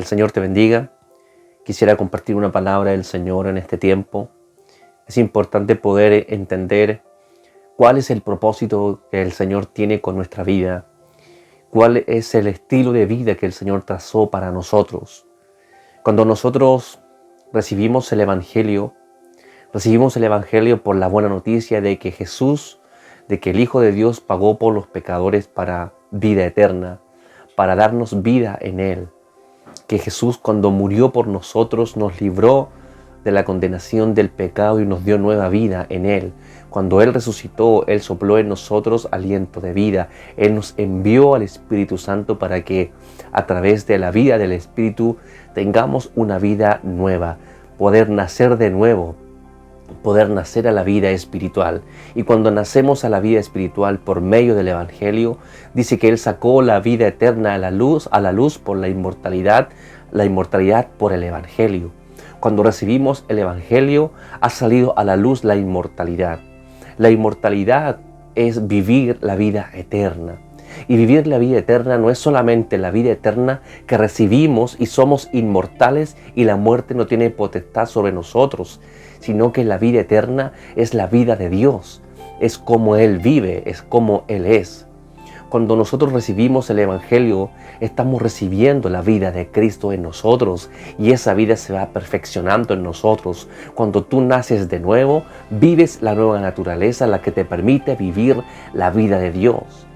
El Señor te bendiga. Quisiera compartir una palabra del Señor en este tiempo. Es importante poder entender cuál es el propósito que el Señor tiene con nuestra vida, cuál es el estilo de vida que el Señor trazó para nosotros. Cuando nosotros recibimos el Evangelio por la buena noticia de que Jesús, de que el Hijo de Dios pagó por los pecadores para vida eterna, para darnos vida en Él. Que Jesús, cuando murió por nosotros, nos libró de la condenación del pecado y nos dio nueva vida en Él. Cuando Él resucitó, Él sopló en nosotros aliento de vida. Él nos envió al Espíritu Santo para que a través de la vida del Espíritu tengamos una vida nueva, poder nacer de nuevo, poder nacer a la vida espiritual. Y cuando nacemos a la vida espiritual por medio del Evangelio, dice que Él sacó la vida eterna a la luz por la inmortalidad por el Evangelio. Cuando recibimos el Evangelio, ha salido a la luz la inmortalidad. La inmortalidad es vivir la vida eterna. Y vivir la vida eterna no es solamente la vida eterna que recibimos y somos inmortales y la muerte no tiene potestad sobre nosotros, sino que la vida eterna es la vida de Dios, es como Él vive, es como Él es. Cuando nosotros recibimos el Evangelio, estamos recibiendo la vida de Cristo en nosotros y esa vida se va perfeccionando en nosotros. Cuando tú naces de nuevo, vives la nueva naturaleza, la que te permite vivir la vida de Dios.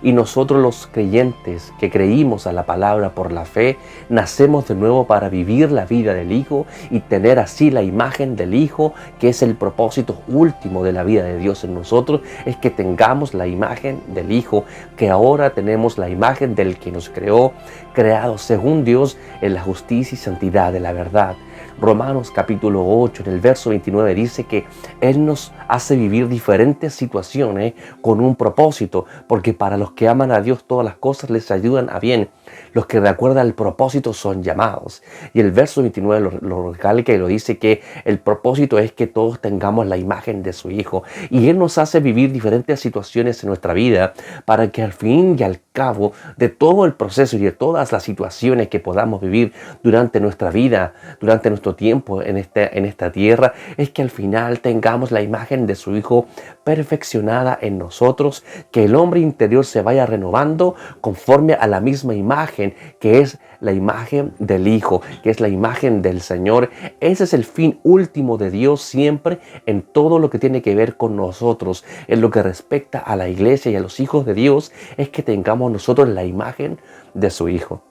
Y nosotros los creyentes que creímos a la palabra por la fe, nacemos de nuevo para vivir la vida del Hijo y tener así la imagen del Hijo, que es el propósito último de la vida de Dios en nosotros, es que tengamos la imagen del Hijo, que ahora tenemos la imagen del que nos creó, creado según Dios en la justicia y santidad de la verdad. Romanos capítulo 8, en el verso 29 dice que Él nos hace vivir diferentes situaciones con un propósito, porque para los que aman a Dios todas las cosas les ayudan a bien. Los que de acuerdo al propósito son llamados. Y el verso 29 lo recalca y lo dice que el propósito es que todos tengamos la imagen de su Hijo. Y Él nos hace vivir diferentes situaciones en nuestra vida para que al fin y al cabo de todo el proceso y de todas las situaciones que podamos vivir durante nuestra vida, durante nuestro tiempo en esta tierra, es que al final tengamos la imagen de su Hijo perfeccionada en nosotros, que el hombre interior se vaya renovando conforme a la misma imagen, que es la imagen del Hijo, que es la imagen del Señor. Ese es el fin último de Dios siempre en todo lo que tiene que ver con nosotros. En lo que respecta a la iglesia y a los hijos de Dios, es que tengamos nosotros la imagen de su Hijo.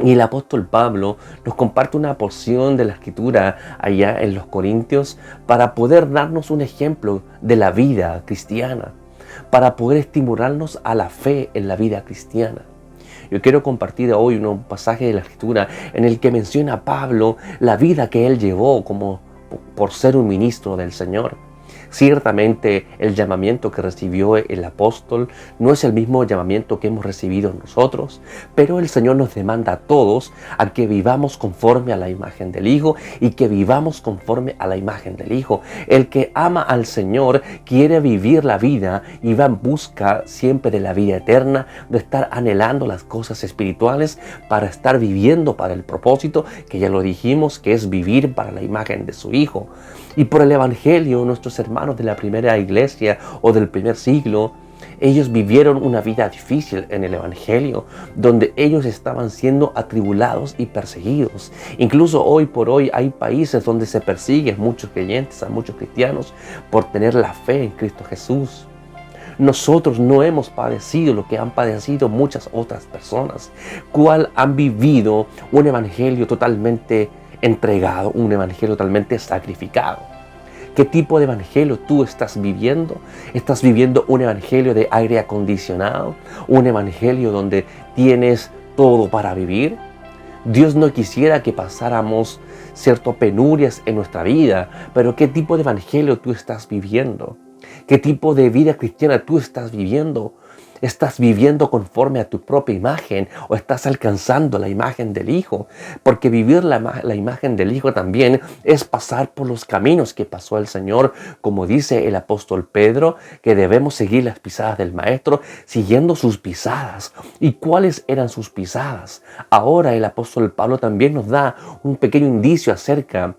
Y el apóstol Pablo nos comparte una porción de la Escritura allá en los Corintios para poder darnos un ejemplo de la vida cristiana, para poder estimularnos a la fe en la vida cristiana. Yo quiero compartir hoy un pasaje de la Escritura en el que menciona a Pablo la vida que él llevó como por ser un ministro del Señor. Ciertamente el llamamiento que recibió el apóstol no es el mismo llamamiento que hemos recibido nosotros, pero el Señor nos demanda a todos a que vivamos conforme a la imagen del Hijo y que vivamos conforme a la imagen del Hijo. El que ama al Señor quiere vivir la vida y va en busca siempre de la vida eterna, de estar anhelando las cosas espirituales para estar viviendo para el propósito que ya lo dijimos, que es vivir para la imagen de su Hijo. Y por el Evangelio, nuestros hermanos de la primera iglesia o del primer siglo, ellos vivieron una vida difícil en el Evangelio, donde ellos estaban siendo atribulados y perseguidos. Incluso hoy por hoy hay países donde se persigue a muchos creyentes, a muchos cristianos, por tener la fe en Cristo Jesús. Nosotros no hemos padecido lo que han padecido muchas otras personas, cual han vivido un evangelio totalmente entregado, un evangelio totalmente sacrificado. ¿Qué tipo de evangelio tú estás viviendo? ¿Estás viviendo un evangelio de aire acondicionado? ¿Un evangelio donde tienes todo para vivir? Dios no quisiera que pasáramos ciertas penurias en nuestra vida, pero ¿qué tipo de evangelio tú estás viviendo? ¿Qué tipo de vida cristiana tú estás viviendo? ¿Estás viviendo conforme a tu propia imagen o estás alcanzando la imagen del Hijo? Porque vivir la imagen del Hijo también es pasar por los caminos que pasó el Señor, como dice el apóstol Pedro, que debemos seguir las pisadas del Maestro, siguiendo sus pisadas. ¿Y cuáles eran sus pisadas? Ahora el apóstol Pablo también nos da un pequeño indicio acerca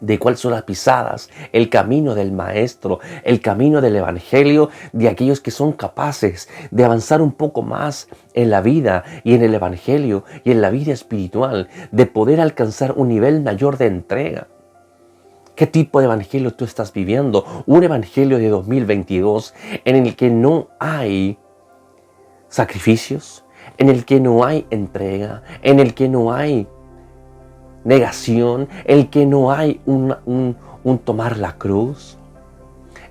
de cuáles son las pisadas, el camino del Maestro, el camino del Evangelio, de aquellos que son capaces de avanzar un poco más en la vida y en el Evangelio y en la vida espiritual, de poder alcanzar un nivel mayor de entrega. ¿Qué tipo de evangelio tú estás viviendo? Un evangelio de 2022 en el que no hay sacrificios, en el que no hay entrega, en el que no hay negación, el que no hay un tomar la cruz.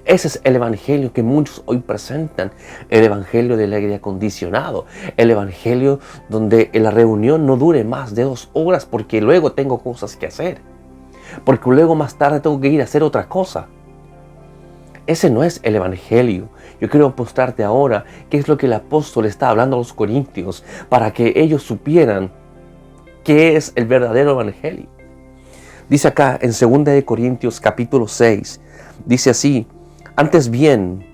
Ese es el evangelio que muchos hoy presentan, el evangelio del aire acondicionado, el evangelio donde la reunión no dure más de 2 horas porque luego tengo cosas que hacer, porque luego más tarde tengo que ir a hacer otra cosa. Ese no es el evangelio. Yo quiero mostrarte ahora qué es lo que el apóstol está hablando a los corintios para que ellos supieran ¿qué es el verdadero evangelio? Dice acá en 2 Corintios capítulo 6, dice así: antes bien,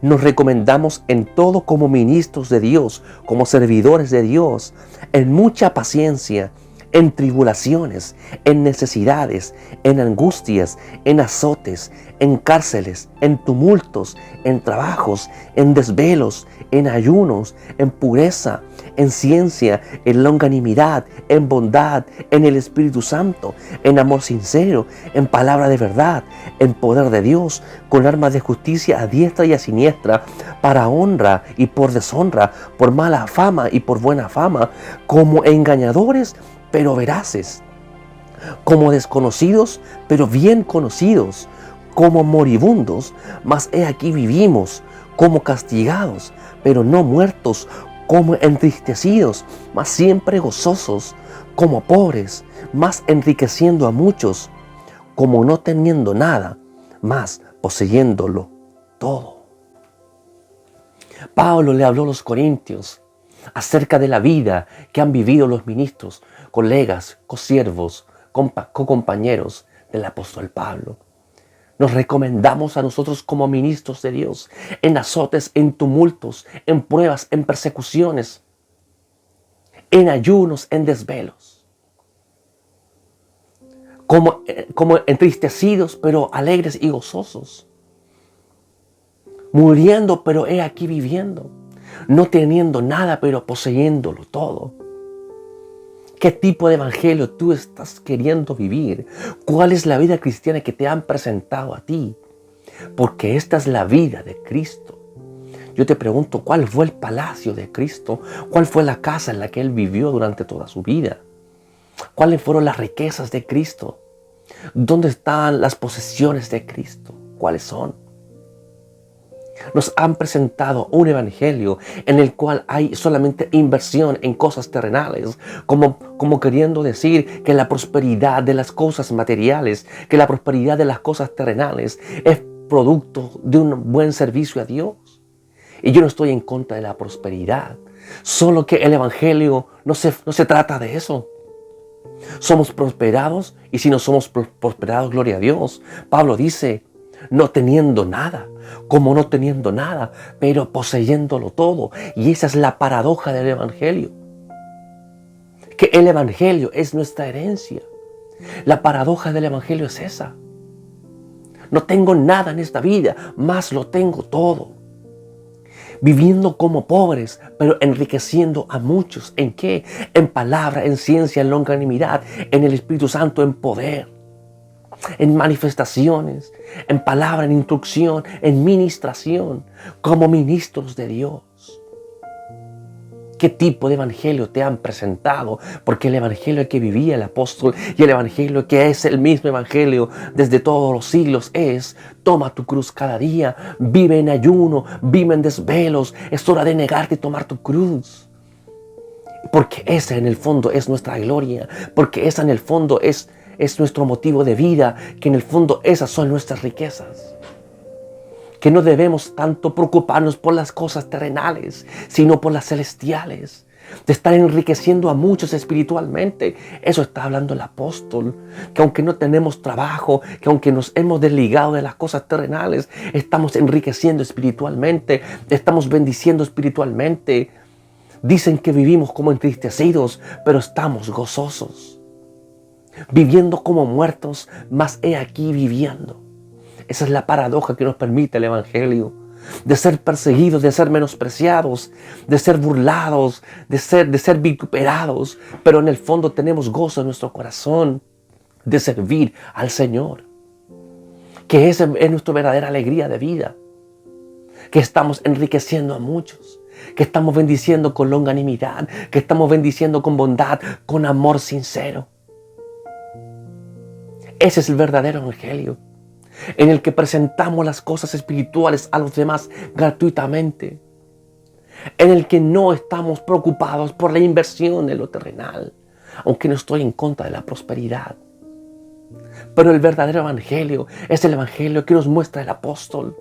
nos recomendamos en todo como ministros de Dios, como servidores de Dios, en mucha paciencia, en tribulaciones, en necesidades, en angustias, en azotes, en cárceles, en tumultos, en trabajos, en desvelos, en ayunos, en pureza, en ciencia, en longanimidad, en bondad, en el Espíritu Santo, en amor sincero, en palabra de verdad, en poder de Dios, con armas de justicia a diestra y a siniestra, para honra y por deshonra, por mala fama y por buena fama, como engañadores, pero veraces, como desconocidos, pero bien conocidos, como moribundos, mas he aquí vivimos, como castigados, pero no muertos, como entristecidos, mas siempre gozosos, como pobres, mas enriqueciendo a muchos, como no teniendo nada, mas poseyéndolo todo. Pablo le habló a los corintios acerca de la vida que han vivido los ministros, colegas, consiervos, cocompañeros del apóstol Pablo. Nos recomendamos a nosotros como ministros de Dios en azotes, en tumultos, en pruebas, en persecuciones, en ayunos, en desvelos. Como entristecidos, pero alegres y gozosos. Muriendo, pero he aquí viviendo. No teniendo nada, pero poseyéndolo todo. ¿Qué tipo de evangelio tú estás queriendo vivir? ¿Cuál es la vida cristiana que te han presentado a ti? Porque esta es la vida de Cristo. Yo te pregunto, ¿cuál fue el palacio de Cristo? ¿Cuál fue la casa en la que Él vivió durante toda su vida? ¿Cuáles fueron las riquezas de Cristo? ¿Dónde están las posesiones de Cristo? ¿Cuáles son? Nos han presentado un evangelio en el cual hay solamente inversión en cosas terrenales, como queriendo decir que la prosperidad de las cosas materiales, que la prosperidad de las cosas terrenales es producto de un buen servicio a Dios. Y yo no estoy en contra de la prosperidad, solo que el evangelio no se trata de eso. Somos prosperados y si no somos prosperados, gloria a Dios. Pablo dice, no teniendo nada, como no teniendo nada, pero poseyéndolo todo. Y esa es la paradoja del evangelio. Que el evangelio es nuestra herencia. La paradoja del evangelio es esa. No tengo nada en esta vida, mas lo tengo todo. Viviendo como pobres, pero enriqueciendo a muchos. ¿En qué? En palabra, en ciencia, en longanimidad, en el Espíritu Santo, en poder. En manifestaciones, en palabra, en instrucción, en ministración, como ministros de Dios. ¿Qué tipo de evangelio te han presentado? Porque el evangelio que vivía el apóstol y el evangelio que es el mismo evangelio desde todos los siglos es: toma tu cruz cada día, vive en ayuno, vive en desvelos, es hora de negarte y tomar tu cruz. Porque esa en el fondo es nuestra gloria, porque esa en el fondo es nuestro motivo de vida, que en el fondo esas son nuestras riquezas. que no debemos tanto preocuparnos por las cosas terrenales, sino por las celestiales, de estar enriqueciendo a muchos espiritualmente. Eso está hablando el apóstol, que aunque no tenemos trabajo, que aunque nos hemos desligado de las cosas terrenales, estamos enriqueciendo espiritualmente, estamos bendiciendo espiritualmente. Dicen que vivimos como entristecidos, pero estamos gozosos, viviendo como muertos, mas he aquí viviendo. Esa es la paradoja que nos permite el Evangelio, de ser perseguidos, de ser menospreciados, de ser burlados, de ser vituperados, pero en el fondo tenemos gozo en nuestro corazón de servir al Señor, que esa es nuestra verdadera alegría de vida, que estamos enriqueciendo a muchos, que estamos bendiciendo con longanimidad, que estamos bendiciendo con bondad, con amor sincero. Ese es el verdadero Evangelio, en el que presentamos las cosas espirituales a los demás gratuitamente, en el que no estamos preocupados por la inversión de lo terrenal, aunque no estoy en contra de la prosperidad. Pero el verdadero Evangelio es el Evangelio que nos muestra el apóstol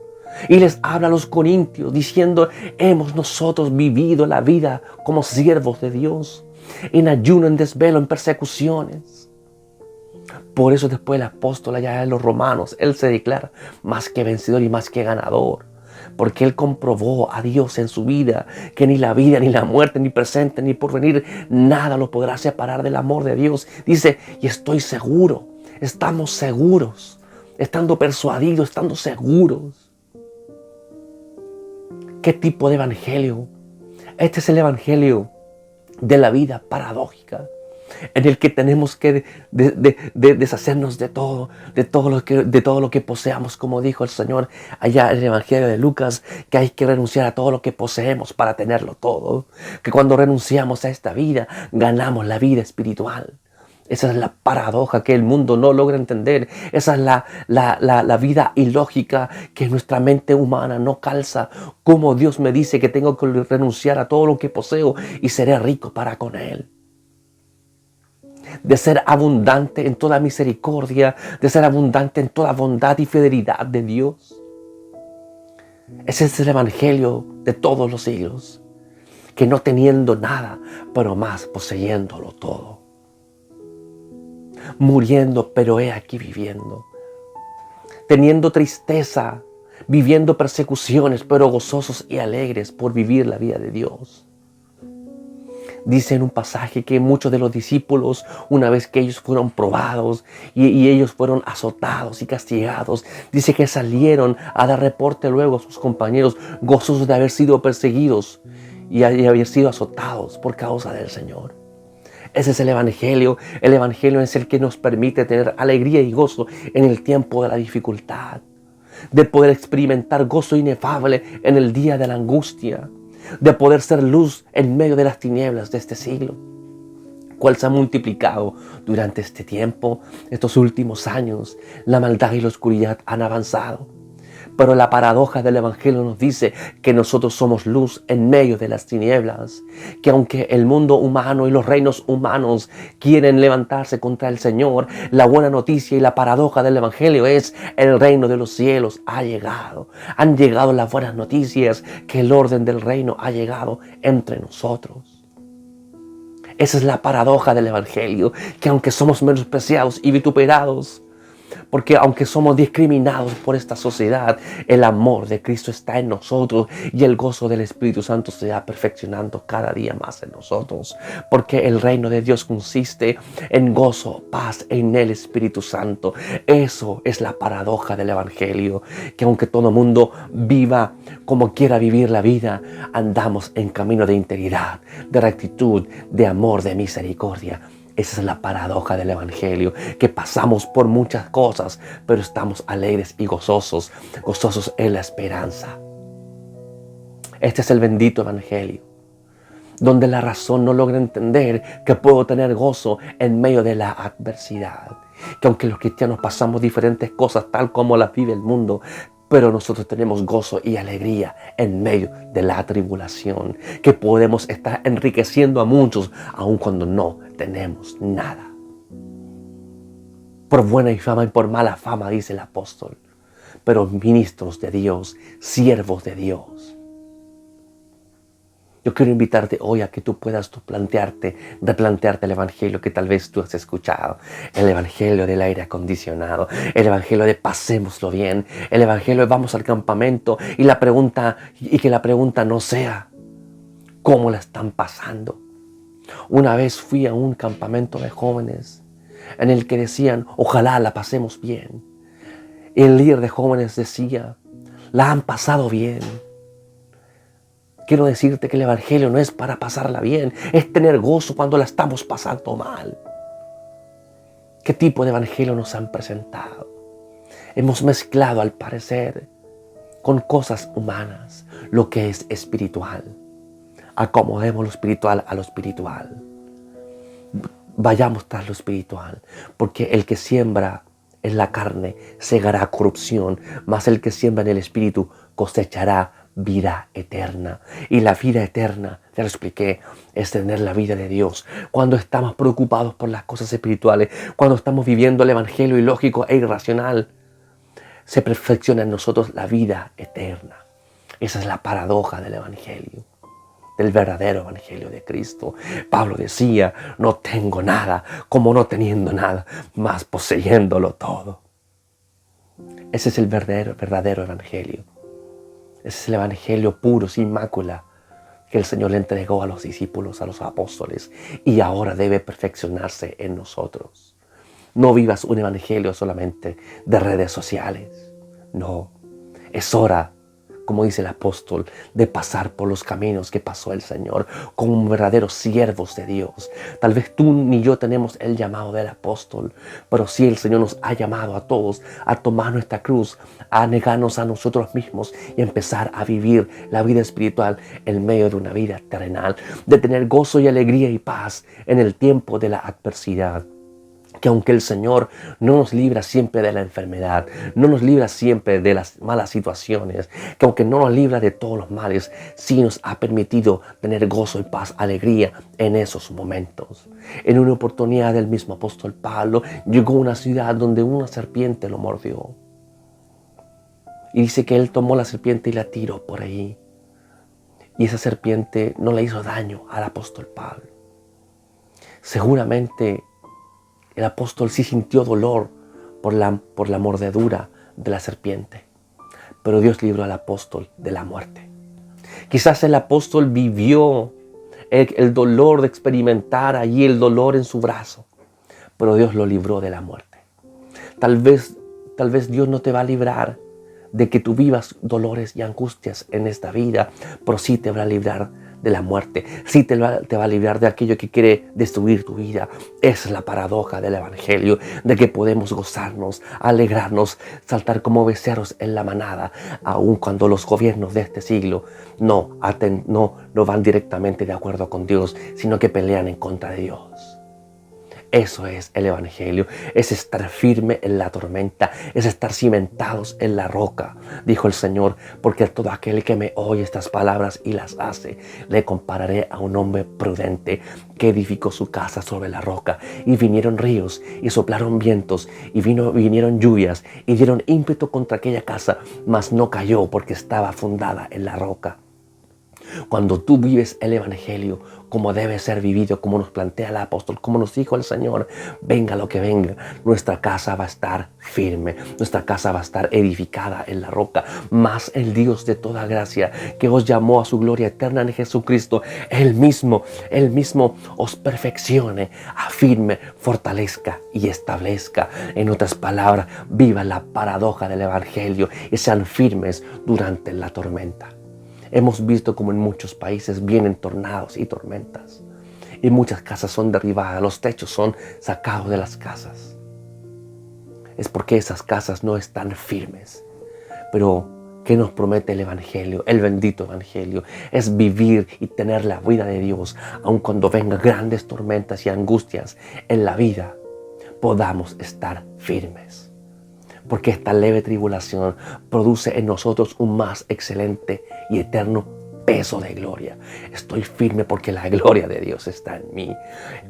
y les habla a los corintios diciendo: hemos nosotros vivido la vida como siervos de Dios, en ayuno, en desvelo, en persecuciones. Por eso después el apóstol allá en los Romanos, él se declara más que vencedor y más que ganador, porque él comprobó a Dios en su vida, que ni la vida, ni la muerte, ni presente, ni porvenir, nada lo podrá separar del amor de Dios. Dice, y estoy seguro, estamos seguros, estando persuadidos, estando seguros. ¿Qué tipo de evangelio? Este es el evangelio de la vida paradójica, en el que tenemos que deshacernos de todo lo que poseamos, como dijo el Señor allá en el Evangelio de Lucas, que hay que renunciar a todo lo que poseemos para tenerlo todo, que cuando renunciamos a esta vida, ganamos la vida espiritual. Esa es la paradoja que el mundo no logra entender. Esa es la vida ilógica que nuestra mente humana no calza. Como Dios me dice que tengo que renunciar a todo lo que poseo y seré rico para con Él. De ser abundante en toda misericordia, de ser abundante en toda bondad y fidelidad de Dios. Ese es el evangelio de todos los siglos, que no teniendo nada, pero más poseyéndolo todo. Muriendo, pero he aquí viviendo. Teniendo tristeza, viviendo persecuciones, pero gozosos y alegres por vivir la vida de Dios. Dice en un pasaje que muchos de los discípulos, una vez que ellos fueron probados y ellos fueron azotados y castigados, dice que salieron a dar reporte luego a sus compañeros, gozosos de haber sido perseguidos y haber sido azotados por causa del Señor. Ese es el evangelio. El evangelio es el que nos permite tener alegría y gozo en el tiempo de la dificultad, de poder experimentar gozo inefable en el día de la angustia, de poder ser luz en medio de las tinieblas de este siglo, cual se ha multiplicado durante este tiempo, estos últimos años. La maldad y la oscuridad han avanzado, pero la paradoja del evangelio nos dice que nosotros somos luz en medio de las tinieblas, que aunque el mundo humano y los reinos humanos quieren levantarse contra el Señor, la buena noticia y la paradoja del evangelio es: el reino de los cielos ha llegado. Han llegado las buenas noticias, que el orden del reino ha llegado entre nosotros. Esa es la paradoja del evangelio, que aunque somos menospreciados y vituperados, porque aunque somos discriminados por esta sociedad, el amor de Cristo está en nosotros y el gozo del Espíritu Santo se va perfeccionando cada día más en nosotros. Porque el reino de Dios consiste en gozo, paz en el Espíritu Santo. Eso es la paradoja del evangelio, que aunque todo el mundo viva como quiera vivir la vida, andamos en camino de integridad, de rectitud, de amor, de misericordia. Esa es la paradoja del evangelio, que pasamos por muchas cosas, pero estamos alegres y gozosos en la esperanza. Este es el bendito evangelio, donde la razón no logra entender que puedo tener gozo en medio de la adversidad. Que aunque los cristianos pasamos diferentes cosas tal como las vive el mundo, pero nosotros tenemos gozo y alegría en medio de la tribulación, que podemos estar enriqueciendo a muchos aun cuando no tenemos nada. Por buena fama y por mala fama, dice el apóstol, pero ministros de Dios, siervos de Dios. Yo quiero invitarte hoy a que tú puedas replantearte el evangelio que tal vez tú has escuchado. El evangelio del aire acondicionado, el evangelio de pasémoslo bien, el evangelio de vamos al campamento y que la pregunta no sea ¿cómo la están pasando? Una vez fui a un campamento de jóvenes en el que decían ojalá la pasemos bien. Y el líder de jóvenes decía la han pasado bien. Quiero decirte que el evangelio no es para pasarla bien, es tener gozo cuando la estamos pasando mal. ¿Qué tipo de evangelio nos han presentado? Hemos mezclado, al parecer, con cosas humanas lo que es espiritual. Acomodemos lo espiritual a lo espiritual. Vayamos tras lo espiritual, porque el que siembra en la carne segará corrupción, mas el que siembra en el espíritu cosechará vida eterna. Y la vida eterna, ya lo expliqué, es tener la vida de Dios. Cuando estamos preocupados por las cosas espirituales, cuando estamos viviendo el evangelio ilógico e irracional, se perfecciona en nosotros la vida eterna. Esa es la paradoja del evangelio, del verdadero evangelio de Cristo. Pablo decía, no tengo nada como no teniendo nada, mas poseyéndolo todo. Ese es el verdadero evangelio. Ese es el evangelio puro, sin mácula, que el Señor le entregó a los discípulos, a los apóstoles, y ahora debe perfeccionarse en nosotros. No vivas un evangelio solamente de redes sociales. No, es hora, como dice el apóstol, de pasar por los caminos que pasó el Señor como verdaderos siervos de Dios. Tal vez tú ni yo tenemos el llamado del apóstol, pero sí el Señor nos ha llamado a todos a tomar nuestra cruz, a negarnos a nosotros mismos y empezar a vivir la vida espiritual en medio de una vida terrenal, de tener gozo y alegría y paz en el tiempo de la adversidad. Que aunque el Señor no nos libra siempre de la enfermedad, no nos libra siempre de las malas situaciones, que aunque no nos libra de todos los males, sí nos ha permitido tener gozo y paz, alegría en esos momentos. En una oportunidad el mismo apóstol Pablo llegó a una ciudad donde una serpiente lo mordió. Y dice que él tomó la serpiente y la tiró por ahí. Y esa serpiente no le hizo daño al apóstol Pablo. Seguramente el apóstol sí sintió dolor por la mordedura de la serpiente, pero Dios libró al apóstol de la muerte. Quizás el apóstol vivió el dolor de experimentar allí el dolor en su brazo, pero Dios lo libró de la muerte. Tal vez Dios no te va a librar de que tú vivas dolores y angustias en esta vida, pero sí te va a librar de la muerte, sí te va a librar de aquello que quiere destruir tu vida. Esa es la paradoja del evangelio, de que podemos gozarnos, alegrarnos, saltar como becerros en la manada, aun cuando los gobiernos de este siglo no van directamente de acuerdo con Dios, sino que pelean en contra de Dios. Eso es el evangelio, es estar firme en la tormenta, es estar cimentados en la roca, dijo el Señor, porque a todo aquel que me oye estas palabras y las hace, le compararé a un hombre prudente que edificó su casa sobre la roca, y vinieron ríos y soplaron vientos y vinieron lluvias y dieron ímpetu contra aquella casa, mas no cayó porque estaba fundada en la roca. Cuando tú vives el evangelio como debe ser vivido, como nos plantea el apóstol, como nos dijo el Señor, venga lo que venga, nuestra casa va a estar firme, nuestra casa va a estar edificada en la roca. Mas el Dios de toda gracia, que os llamó a su gloria eterna en Jesucristo, Él mismo os perfeccione, afirme, fortalezca y establezca. En otras palabras, viva la paradoja del evangelio y sean firmes durante la tormenta. Hemos visto como en muchos países vienen tornados y tormentas. Y muchas casas son derribadas, los techos son sacados de las casas. Es porque esas casas no están firmes. Pero, ¿qué nos promete el evangelio? El bendito evangelio es vivir y tener la vida de Dios. Aun cuando vengan grandes tormentas y angustias en la vida, podamos estar firmes. Porque esta leve tribulación produce en nosotros un más excelente y eterno peso de gloria. Estoy firme porque la gloria de Dios está en mí.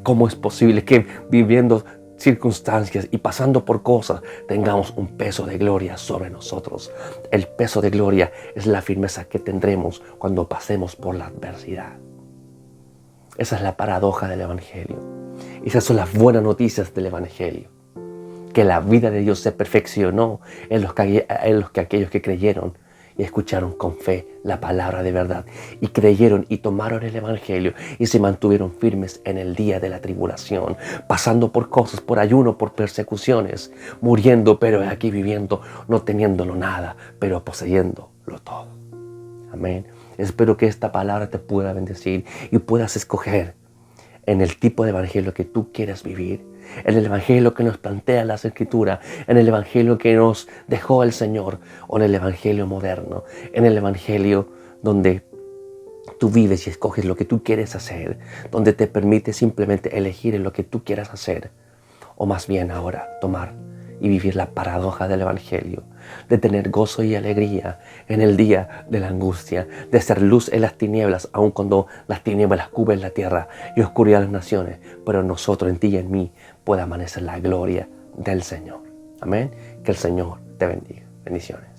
¿Cómo es posible que viviendo circunstancias y pasando por cosas, tengamos un peso de gloria sobre nosotros. El peso de gloria es la firmeza que tendremos cuando pasemos por la adversidad. Esa es la paradoja del Evangelio. Esas son las buenas noticias del Evangelio. Que la vida de Dios se perfeccionó en los que aquellos que creyeron y escucharon con fe la palabra de verdad y creyeron y tomaron el Evangelio y se mantuvieron firmes en el día de la tribulación, pasando por cosas, por ayuno, por persecuciones, muriendo pero aquí viviendo, no teniéndolo nada, pero poseyéndolo todo. Amén. Espero que esta palabra te pueda bendecir y puedas escoger en el tipo de evangelio que tú quieras vivir, en el evangelio que nos plantea las Escrituras, en el evangelio que nos dejó el Señor, o en el evangelio moderno, en el evangelio donde tú vives y escoges lo que tú quieres hacer, donde te permite simplemente elegir en lo que tú quieras hacer, o más bien ahora tomar y vivir la paradoja del evangelio, de tener gozo y alegría en el día de la angustia, de ser luz en las tinieblas, aun cuando las tinieblas cubren la tierra y oscuridad las naciones, pero nosotros, en ti y en mí, pueda amanecer la gloria del Señor. Amén. Que el Señor te bendiga. Bendiciones.